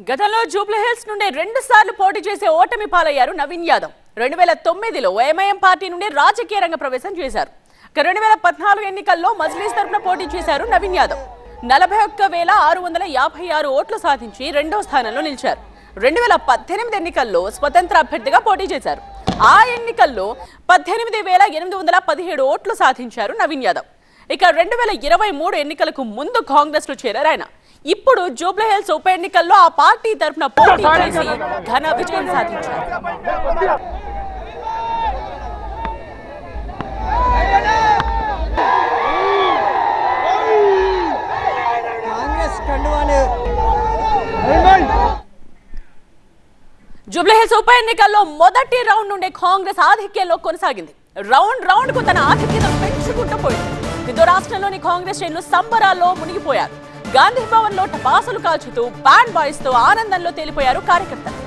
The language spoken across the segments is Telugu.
గతంలో జూబ్లీహిల్స్ నుండి 2 సార్లు పోటీ చేసే ఓటమి పాలయ్యారు నవీన్ యాదవ్. 2009లో ఎంఐఎం పార్టీ నుండి రాజకీయ రంగ ప్రవేశం చేశారు. 2014 ఎన్నికల్లో మజ్లిస్ తరపున పోటీ చేశారు నవీన్ యాదవ్. 41,656 ఓట్లు సాధించి రెండో స్థానంలో నిలిచారు. 2018 ఎన్నికల్లో స్వతంత్ర అభ్యర్థిగా పోటీ చేశారు. ఆ ఎన్నికల్లో 18,817 ఓట్లు సాధించారు నవీన్ యాదవ్. ఇక 2023 ఎన్నికలకు ముందు కాంగ్రెస్ లో చేరారు ఆయన. ఇప్పుడు జూబ్లీహిల్స్ ఉప ఎన్నికల్లో ఆ పార్టీ తరఫున పోటీ చేసి ఘన విజయం సాధించారు. జూబ్లీహిల్స్ ఉప ఎన్నికల్లో మొదటి రౌండ్ నుండి కాంగ్రెస్ ఆధిక్యంలో కొనసాగింది. రౌండ్ కు తన ఆధిక్యతను పెంచుకుంటూ పోయింది. దీంతో రాష్ట్రంలోని కాంగ్రెస్ శ్రేణులు సంబరాల్లో మునిగిపోయారు. గాంధీ భవన్ లో టపాసులు కాల్చుతూ బ్యాండ్ బాయ్స్ తో ఆనందంలో తేలిపోయారు కార్యకర్తలు.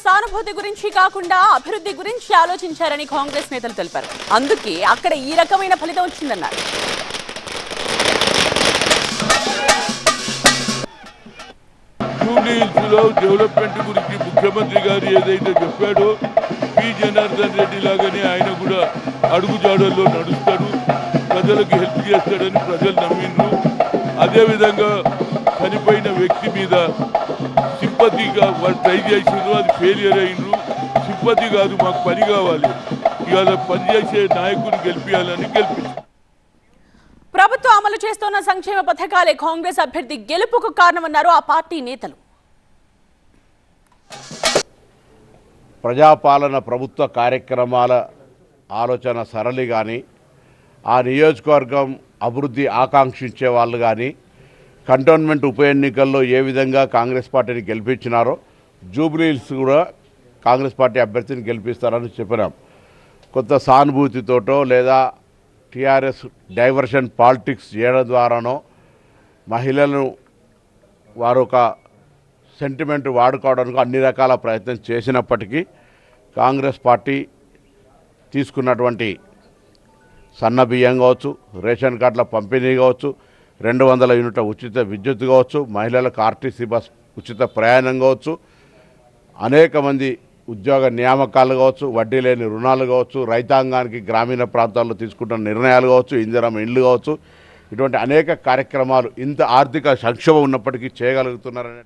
సానుభూతి గురించి కాకుండా అభివృద్ధి గురించి ఆలోచించారని కాంగ్రెస్ నేతలు తెలిపారు. అందుకే అక్కడ ఈ రకమైన ఫలితం వచ్చిందన్నారు. జూబ్లీహిల్స్లో డెవలప్మెంట్ గురించి ముఖ్యమంత్రి గారు ఏదైతే చెప్పాడో పి జనార్దన్ రెడ్డి లాగానే ఆయన కూడా అడుగుజాడల్లో నడుస్తాడు, ప్రజలకు హెల్ప్ చేస్తాడని ప్రజలు నమ్మిండ్రు. అదేవిధంగా చనిపోయిన వ్యక్తి మీద సింపతిగా వాళ్ళు ట్రై చేసిండ్రు, అది ఫెయిలియర్ అయిండ్రు. సింపతి కాదు, మాకు పని కావాలి, ఇవాళ పనిచేసే నాయకుని గెలిపించాలని గెలిపించారు. ప్రభుత్వం అమలు చేస్తున్న సంక్షేమ పథకాలే కాంగ్రెస్ అభ్యర్థి గెలుపుకు కారణమన్నారు ఆ పార్టీ నేతలు. ప్రజాపాలన ప్రభుత్వ కార్యక్రమాల ఆలోచన సరళి కానీ, ఆ నియోజకవర్గం అభివృద్ధి ఆకాంక్షించే వాళ్ళు కానీ కంటోన్మెంట్ ఉప ఎన్నికల్లో ఏ విధంగా కాంగ్రెస్ పార్టీని గెలిపించినారో జూబ్లీహిల్స్ కూడా కాంగ్రెస్ పార్టీ అభ్యర్థిని గెలిపిస్తారని చెప్పినాం. కొత్త సానుభూతితోటో లేదా టీఆర్ఎస్ డైవర్షన్ పాలిటిక్స్ చేయడం ద్వారానో మహిళలను వారు ఒక సెంటిమెంట్ వాడుకోవడానికి అన్ని రకాల ప్రయత్నం చేసినప్పటికీ కాంగ్రెస్ పార్టీ తీసుకున్నటువంటి సన్న బియ్యం కావచ్చు, రేషన్ కార్డుల పంపిణీ కావచ్చు, 200 యూనిట్ల ఉచిత విద్యుత్ కావచ్చు, మహిళలకు ఆర్టీసీ బస్ ఉచిత ప్రయాణం కావచ్చు, అనేక మంది ఉద్యోగ నియామకాలు కావచ్చు, వడ్డీ లేని రుణాలు కావచ్చు, రైతాంగానికి గ్రామీణ ప్రాంతాల్లో తీసుకుంటున్న నిర్ణయాలు కావచ్చు, ఇందిరమ్మ ఇండ్లు కావచ్చు, ఇటువంటి అనేక కార్యక్రమాలు ఇంత ఆర్థిక సంక్షోభం ఉన్నప్పటికీ చేయగలుగుతున్నారనే